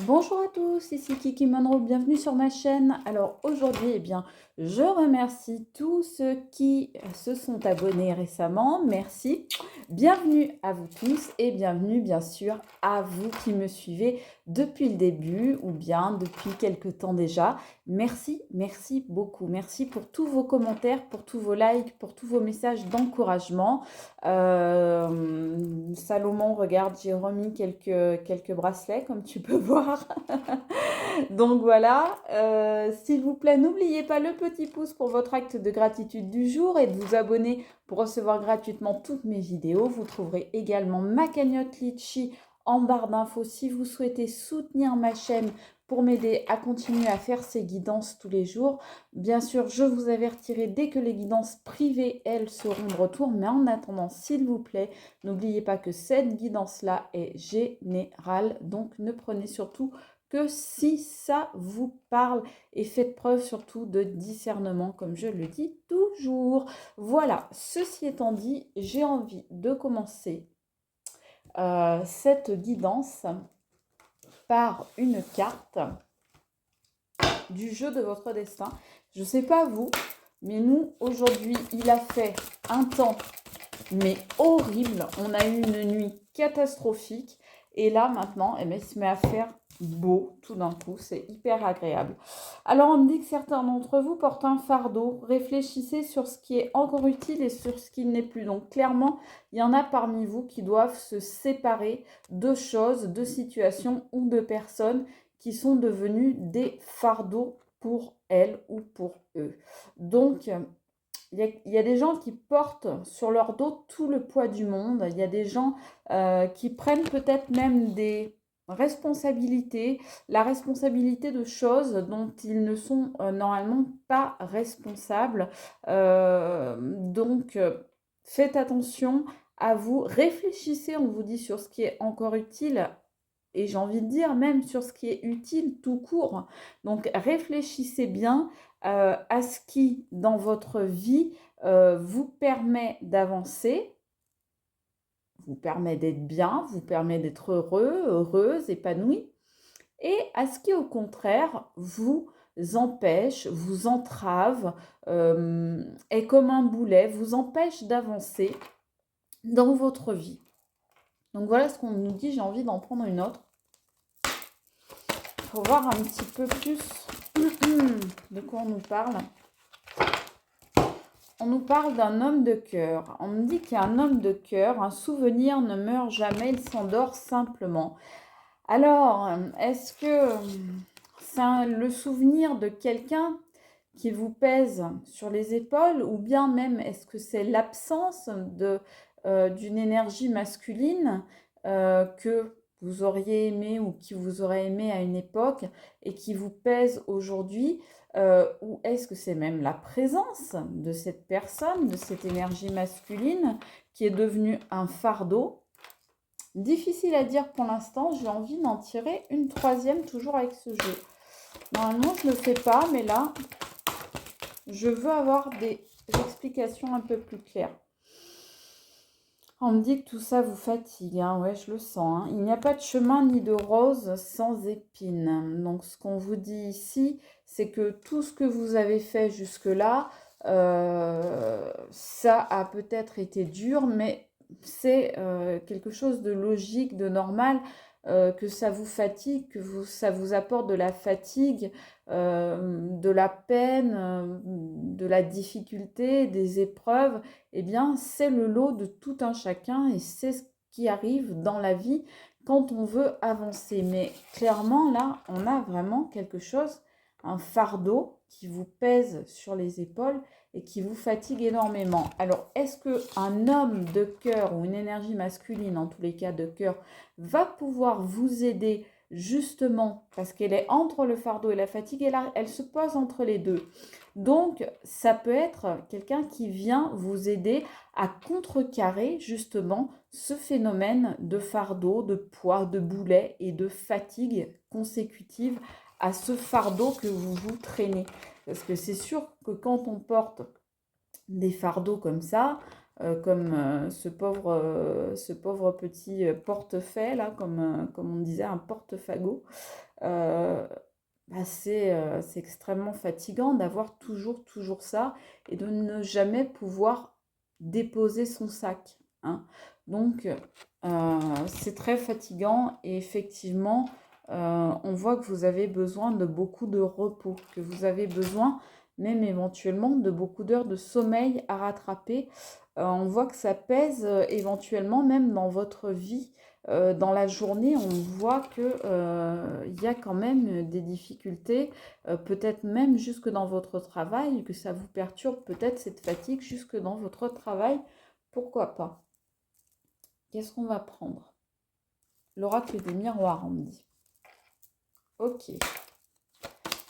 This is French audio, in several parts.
Bonjour à tous, ici Kiki Monroe, bienvenue sur ma chaîne. Alors aujourd'hui, je remercie tous ceux qui se sont abonnés récemment. Merci. Bienvenue à vous tous et bienvenue bien sûr à vous qui me suivez depuis le début ou bien depuis quelque temps déjà. Merci, merci beaucoup. Merci pour tous vos commentaires, pour tous vos likes, pour tous vos messages d'encouragement. Salomon, regarde, j'ai remis quelques bracelets, comme tu peux voir. Donc voilà, s'il vous plaît, n'oubliez pas le petit pouce pour votre acte de gratitude du jour et de vous abonner pour recevoir gratuitement toutes mes vidéos. Vous trouverez également ma cagnotte Litchi en barre d'infos si vous souhaitez soutenir ma chaîne pour m'aider à continuer à faire ces guidances tous les jours. Bien sûr, je vous avertirai dès que les guidances privées, elles, seront de retour. Mais en attendant, s'il vous plaît, n'oubliez pas que cette guidance-là est générale. Donc, ne prenez surtout que si ça vous parle et faites preuve surtout de discernement, comme je le dis toujours. Voilà, ceci étant dit, j'ai envie de commencer cette guidance par une carte du jeu de votre destin. Je ne sais pas vous, mais nous, aujourd'hui, il a fait un temps, mais horrible. On a eu une nuit catastrophique. Et là, maintenant, il se met à faire beau tout d'un coup. C'est hyper agréable. Alors, on me dit que certains d'entre vous portent un fardeau. Réfléchissez sur ce qui est encore utile et sur ce qui ne l'est plus. Donc, clairement, il y en a parmi vous qui doivent se séparer de choses, de situations ou de personnes qui sont devenues des fardeaux pour elles ou pour eux. Donc, il y a des gens qui portent sur leur dos tout le poids du monde. Il y a des gens qui prennent peut-être même des responsabilités, la responsabilité de choses dont ils ne sont normalement pas responsables. Faites attention à vous. Réfléchissez, on vous dit, sur ce qui est encore utile. Et j'ai envie de dire même sur ce qui est utile tout court. Donc réfléchissez bien à ce qui, dans votre vie, vous permet d'avancer, vous permet d'être bien, vous permet d'être heureux, heureuse, épanoui, et à ce qui, au contraire, vous empêche, vous entrave, est comme un boulet, vous empêche d'avancer dans votre vie. Donc voilà ce qu'on nous dit, j'ai envie d'en prendre une autre. Pour voir un petit peu plus de quoi on nous parle. On nous parle d'un homme de cœur. On me dit qu'il y a un homme de cœur, un souvenir ne meurt jamais, il s'endort simplement. Alors, est-ce que c'est le souvenir de quelqu'un qui vous pèse sur les épaules ou bien même est-ce que c'est l'absence d'une énergie masculine que vous auriez aimé ou qui vous aurait aimé à une époque et qui vous pèse aujourd'hui, ou est-ce que c'est même la présence de cette personne, de cette énergie masculine qui est devenue un fardeau? Difficile à dire pour l'instant, j'ai envie d'en tirer une troisième toujours avec ce jeu. Normalement, je ne le fais pas, mais là, je veux avoir des explications un peu plus claires. On me dit que tout ça vous fatigue, hein. Ouais, je le sens, hein. Il n'y a pas de chemin ni de rose sans épines. Donc, ce qu'on vous dit ici, c'est que tout ce que vous avez fait jusque-là, ça a peut-être été dur, mais c'est quelque chose de logique, de normal, que ça vous fatigue, ça vous apporte de la fatigue, de la peine, de la difficulté, des épreuves. Eh bien, c'est le lot de tout un chacun et c'est ce qui arrive dans la vie quand on veut avancer. Mais clairement, là, on a vraiment quelque chose, un fardeau qui vous pèse sur les épaules et qui vous fatigue énormément. Alors, est-ce qu'un homme de cœur ou une énergie masculine, en tous les cas de cœur, va pouvoir vous aider justement parce qu'elle est entre le fardeau et la fatigue et là, elle se pose entre les deux. Donc, ça peut être quelqu'un qui vient vous aider à contrecarrer justement ce phénomène de fardeau, de poids, de boulet et de fatigue consécutive à ce fardeau que vous vous traînez. Parce que c'est sûr que quand on porte des fardeaux comme ça, comme ce pauvre petit portefeuille, là, comme on disait, un porte-fagot. Euh, Bah, c'est extrêmement fatigant d'avoir toujours ça et de ne jamais pouvoir déposer son sac, hein. Donc, c'est très fatigant et effectivement, on voit que vous avez besoin de beaucoup de repos, que vous avez besoin même éventuellement de beaucoup d'heures de sommeil à rattraper. On voit que ça pèse éventuellement même dans votre vie dans la journée, on voit que, il y a quand même des difficultés, peut-être même jusque dans votre travail, que ça vous perturbe peut-être cette fatigue jusque dans votre travail. Pourquoi pas? Qu'est-ce qu'on va prendre? L'oracle des miroirs, on me dit. Ok,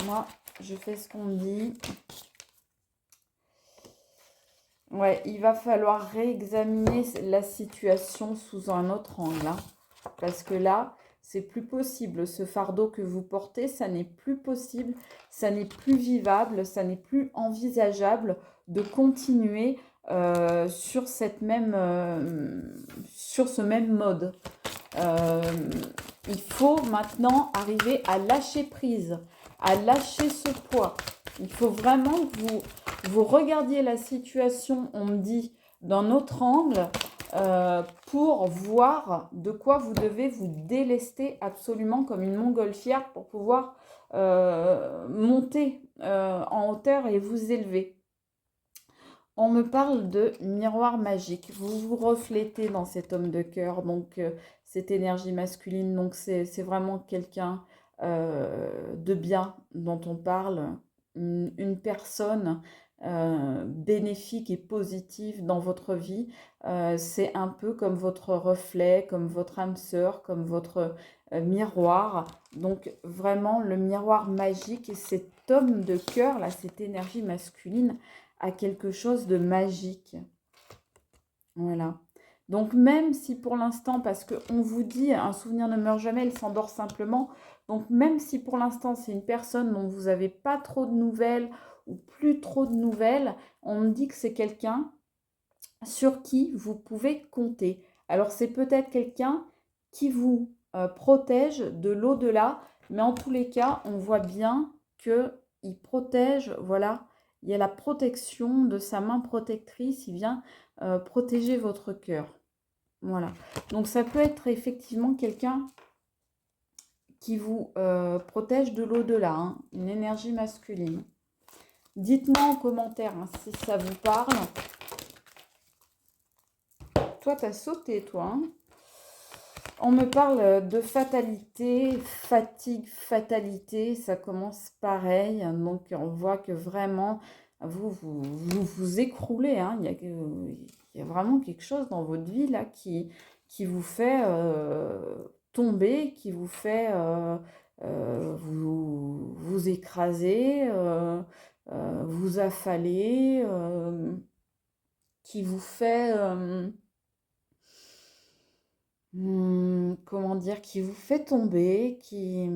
moi, je fais ce qu'on me dit. Ouais, il va falloir réexaminer la situation sous un autre angle, hein. Parce que là, c'est plus possible. Ce fardeau que vous portez, ça n'est plus possible, ça n'est plus vivable, ça n'est plus envisageable de continuer sur ce même mode. Euh, il faut maintenant arriver à lâcher prise, à lâcher ce poids. Il faut vraiment que vous regardiez la situation, on me dit, d'un autre angle, pour voir de quoi vous devez vous délester absolument comme une montgolfière pour pouvoir monter en hauteur et vous élever. On me parle de miroir magique. Vous vous reflétez dans cet homme de cœur, donc cette énergie masculine. Donc c'est vraiment quelqu'un de bien dont on parle, une personne bénéfique et positive dans votre vie. C'est un peu comme votre reflet, comme votre âme sœur, comme votre miroir. Donc vraiment le miroir magique, et cet homme de cœur, là, cette énergie masculine, à quelque chose de magique. Voilà. Donc même si pour l'instant, parce qu'on vous dit, un souvenir ne meurt jamais, il s'endort simplement. Donc même si pour l'instant c'est une personne dont vous n'avez pas trop de nouvelles ou plus trop de nouvelles, on me dit que c'est quelqu'un sur qui vous pouvez compter. Alors c'est peut-être quelqu'un qui vous protège de l'au-delà, mais en tous les cas, on voit bien qu'il protège, voilà, il y a la protection de sa main protectrice, il vient protéger votre cœur. Voilà. Donc ça peut être effectivement quelqu'un qui vous protège de l'au-delà, hein, une énergie masculine. Dites-moi en commentaire hein, si ça vous parle. Toi, t'as sauté, toi. Hein. On me parle de fatalité, fatigue, fatalité. Ça commence pareil. Donc, on voit que vraiment, vous écroulez. Hein. Il y a vraiment quelque chose dans votre vie là qui vous fait tomber, qui vous fait vous écraser, vous affaler, qui vous fait... comment dire, qui vous fait tomber, qui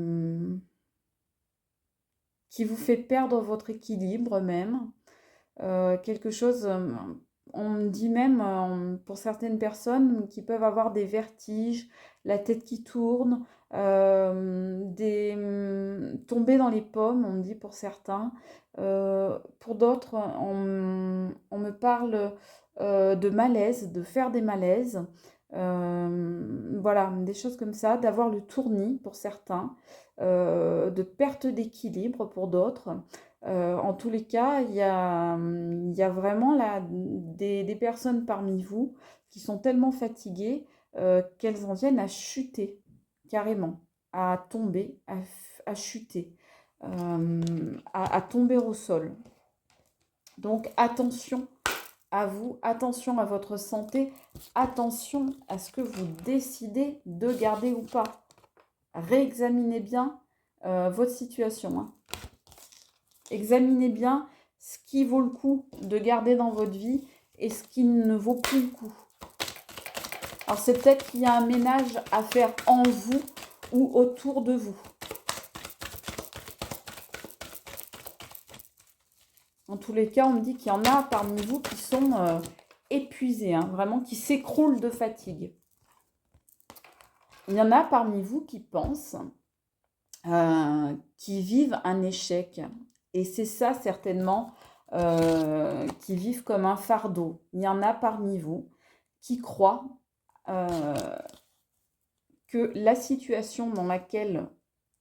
vous fait perdre votre équilibre même. Quelque chose, on me dit même pour certaines personnes qui peuvent avoir des vertiges, la tête qui tourne, tomber dans les pommes, on me dit pour certains. Pour d'autres, on me parle de malaise, de faire des malaises. Voilà, des choses comme ça, d'avoir le tournis pour certains, de perte d'équilibre pour d'autres. En tous les cas, il y a vraiment là des personnes parmi vous qui sont tellement fatiguées qu'elles en viennent à chuter, carrément, à tomber, à chuter, à tomber au sol. Donc attention à vous, attention à votre santé, attention à ce que vous décidez de garder ou pas. Réexaminez bien votre situation. Hein. Examinez bien ce qui vaut le coup de garder dans votre vie et ce qui ne vaut plus le coup. Alors c'est peut-être qu'il y a un ménage à faire en vous ou autour de vous. En tous les cas, on me dit qu'il y en a parmi vous qui sont épuisé, hein, vraiment qui s'écroule de fatigue. Il y en a parmi vous qui pensent, qui vivent un échec. Et c'est ça certainement, qui vivent comme un fardeau. Il y en a parmi vous qui croient euh, que la situation dans laquelle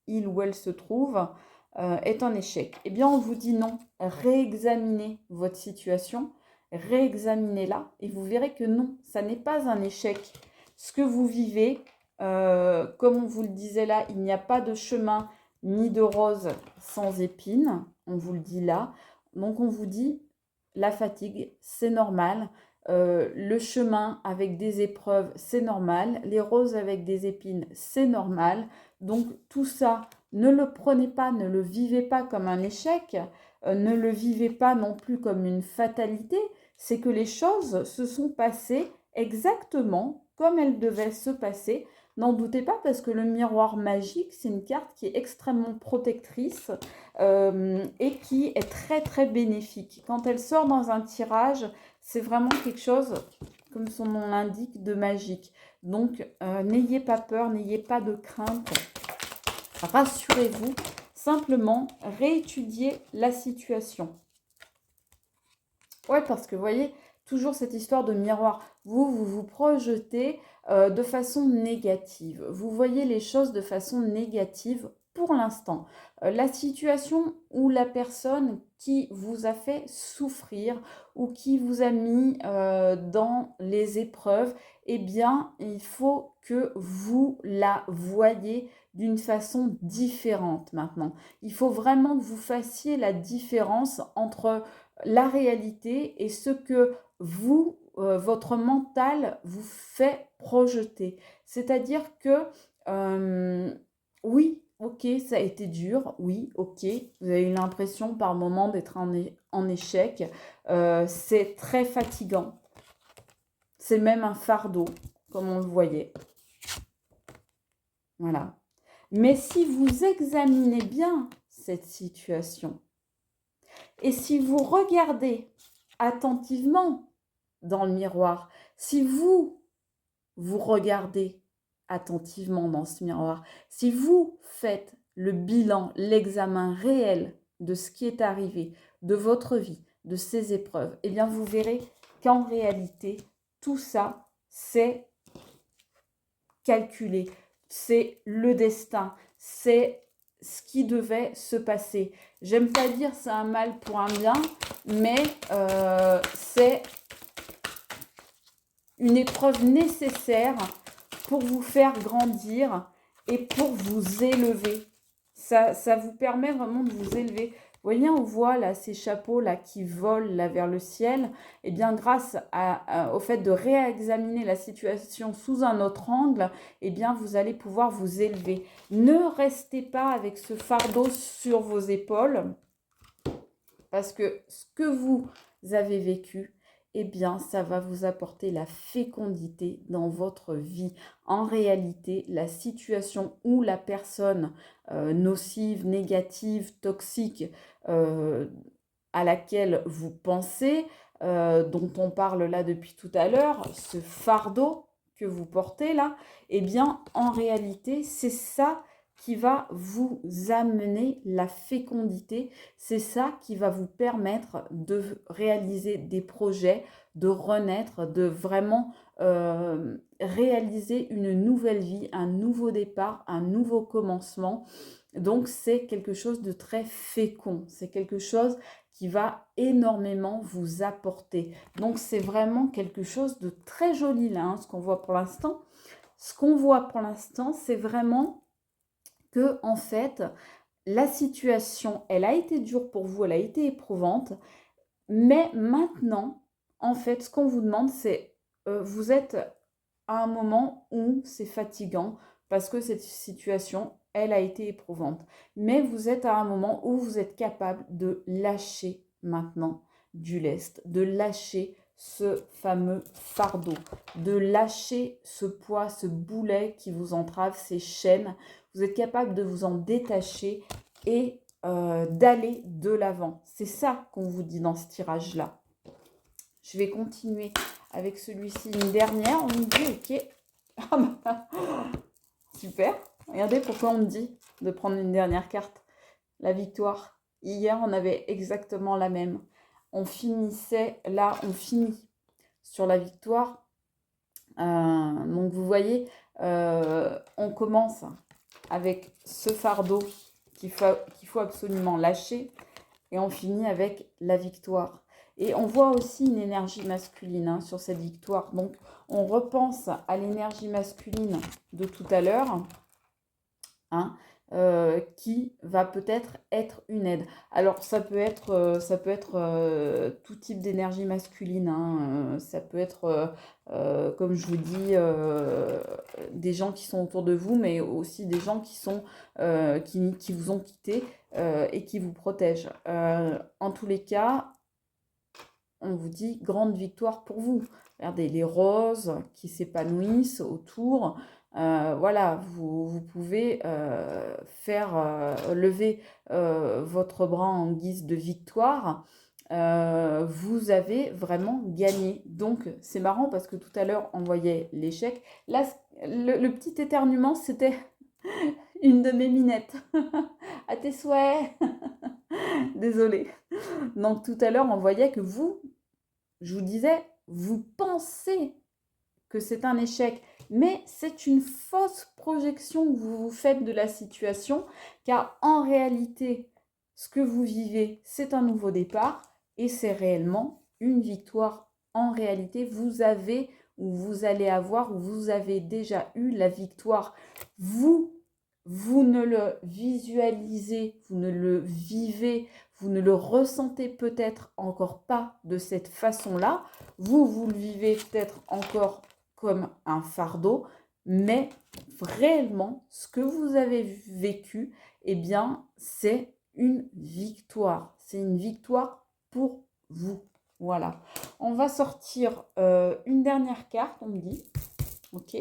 il ou elle se trouve est un échec. Eh bien, on vous dit non. Réexaminez votre situation, réexaminez-la et vous verrez que non, ça n'est pas un échec. Ce que vous vivez, comme on vous le disait là, il n'y a pas de chemin ni de rose sans épines. On vous le dit là. Donc, on vous dit la fatigue, c'est normal. Le chemin avec des épreuves, c'est normal. Les roses avec des épines, c'est normal. Donc tout ça, ne le prenez pas, ne le vivez pas comme un échec, ne le vivez pas non plus comme une fatalité. C'est que les choses se sont passées exactement comme elles devaient se passer. N'en doutez pas parce que le miroir magique, c'est une carte qui est extrêmement protectrice et qui est très très bénéfique. Quand elle sort dans un tirage, c'est vraiment quelque chose, comme son nom l'indique, de magique. Donc, n'ayez pas peur, n'ayez pas de crainte. Rassurez-vous, simplement réétudiez la situation. Ouais, parce que vous voyez, toujours cette histoire de miroir. Vous vous projetez de façon négative. Vous voyez les choses de façon négative pour l'instant. La situation ou la personne qui vous a fait souffrir ou qui vous a mis dans les épreuves, eh bien, il faut que vous la voyez d'une façon différente maintenant. Il faut vraiment que vous fassiez la différence entre la réalité et ce que vous, votre mental vous fait projeter. C'est-à-dire que, oui, ok, ça a été dur, oui, ok, vous avez eu l'impression par moment d'être en échec, c'est très fatigant, c'est même un fardeau, comme on le voyait. Voilà. Mais si vous examinez bien cette situation, et si vous regardez attentivement dans le miroir, si vous regardez attentivement dans ce miroir, si vous faites le bilan, l'examen réel de ce qui est arrivé, de votre vie, de ces épreuves, eh bien vous verrez qu'en réalité, tout ça, c'est calculé, c'est le destin, c'est ce qui devait se passer. J'aime pas dire c'est un mal pour un bien, mais c'est une épreuve nécessaire pour vous faire grandir et pour vous élever. Ça vous permet vraiment de vous élever. Vous voyez, on voit là ces chapeaux là qui volent là vers le ciel. Et bien grâce au fait de réexaminer la situation sous un autre angle, eh bien vous allez pouvoir vous élever. Ne restez pas avec ce fardeau sur vos épaules parce que ce que vous avez vécu, eh bien, ça va vous apporter la fécondité dans votre vie. En réalité, la situation où la personne nocive, négative, toxique à laquelle vous pensez, dont on parle là depuis tout à l'heure, ce fardeau que vous portez là, eh bien, en réalité, c'est ça qui va vous amener la fécondité. C'est ça qui va vous permettre de réaliser des projets, de renaître, de vraiment réaliser une nouvelle vie, un nouveau départ, un nouveau commencement. Donc, c'est quelque chose de très fécond. C'est quelque chose qui va énormément vous apporter. Donc, c'est vraiment quelque chose de très joli là, hein, ce qu'on voit pour l'instant. Ce qu'on voit pour l'instant, c'est vraiment que, en fait, la situation, elle a été dure pour vous, elle a été éprouvante, mais maintenant, en fait, ce qu'on vous demande, c'est, vous êtes à un moment où c'est fatigant parce que cette situation, elle a été éprouvante. Mais vous êtes à un moment où vous êtes capable de lâcher maintenant du lest, de lâcher ce fameux fardeau, de lâcher ce poids, ce boulet qui vous entrave, ces chaînes. Vous êtes capable de vous en détacher et d'aller de l'avant. C'est ça qu'on vous dit dans ce tirage-là. Je vais continuer avec celui-ci une dernière. On me dit, ok, ah bah, super. Regardez pourquoi on me dit de prendre une dernière carte. La victoire. Hier, on avait exactement la même. On finissait, là, on finit sur la victoire. Donc, vous voyez, on commence avec ce fardeau qu'il faut absolument lâcher. Et on finit avec la victoire. Et on voit aussi une énergie masculine hein, sur cette victoire. Donc, on repense à l'énergie masculine de tout à l'heure, hein, qui va peut-être être une aide. Alors, ça peut être tout type d'énergie masculine. Hein, ça peut être, comme je vous dis, des gens qui sont autour de vous, mais aussi des gens qui sont qui vous ont quitté et qui vous protègent. En tous les cas, on vous dit grande victoire pour vous. Regardez les roses qui s'épanouissent autour. Voilà, vous pouvez faire lever votre bras en guise de victoire. Vous avez vraiment gagné. Donc, c'est marrant parce que tout à l'heure, on voyait l'échec. Là, le petit éternuement, c'était une de mes minettes. À tes souhaits. Désolée. Donc, tout à l'heure, on voyait que vous, je vous disais, vous pensez que c'est un échec, mais c'est une fausse projection que vous vous faites de la situation, car en réalité, ce que vous vivez, c'est un nouveau départ et c'est réellement une victoire. En réalité, vous avez ou vous allez avoir ou vous avez déjà eu la victoire. Vous ne le visualisez, vous ne le vivez, vous ne le ressentez peut-être encore pas de cette façon-là. Vous le vivez peut-être encore comme un fardeau, mais réellement, ce que vous avez vécu, eh bien, c'est une victoire. C'est une victoire pour vous. Voilà. On va sortir une dernière carte, on me dit. Ok.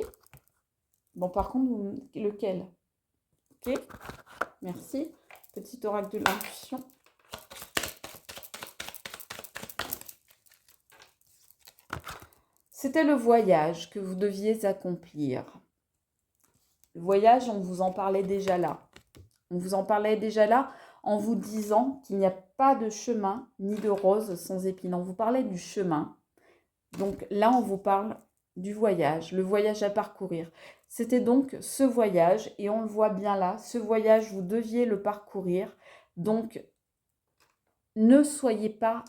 Bon, par contre, lequel? Ok. Merci. Petit oracle de l'intuition. C'était le voyage que vous deviez accomplir. Le voyage, on vous en parlait déjà là. On vous en parlait déjà là en vous disant qu'il n'y a pas de chemin ni de rose sans épines. On vous parlait du chemin. Donc là, on vous parle du voyage, le voyage à parcourir. C'était donc ce voyage, et on le voit bien là, ce voyage, vous deviez le parcourir. Donc, ne soyez pas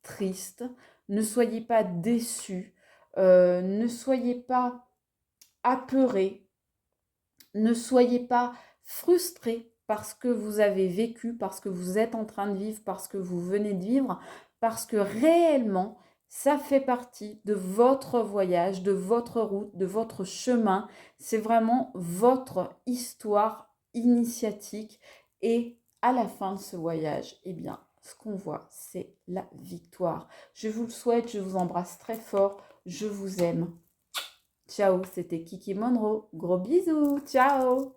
triste, ne soyez pas déçus, ne soyez pas apeurés, ne soyez pas frustrés parce que vous avez vécu, parce que vous êtes en train de vivre, parce que vous venez de vivre, parce que réellement, ça fait partie de votre voyage, de votre route, de votre chemin. C'est vraiment votre histoire initiatique. Et à la fin de ce voyage, eh bien, ce qu'on voit, c'est la victoire. Je vous le souhaite, je vous embrasse très fort, je vous aime. Ciao, c'était Kiki Monroe. Gros bisous, ciao!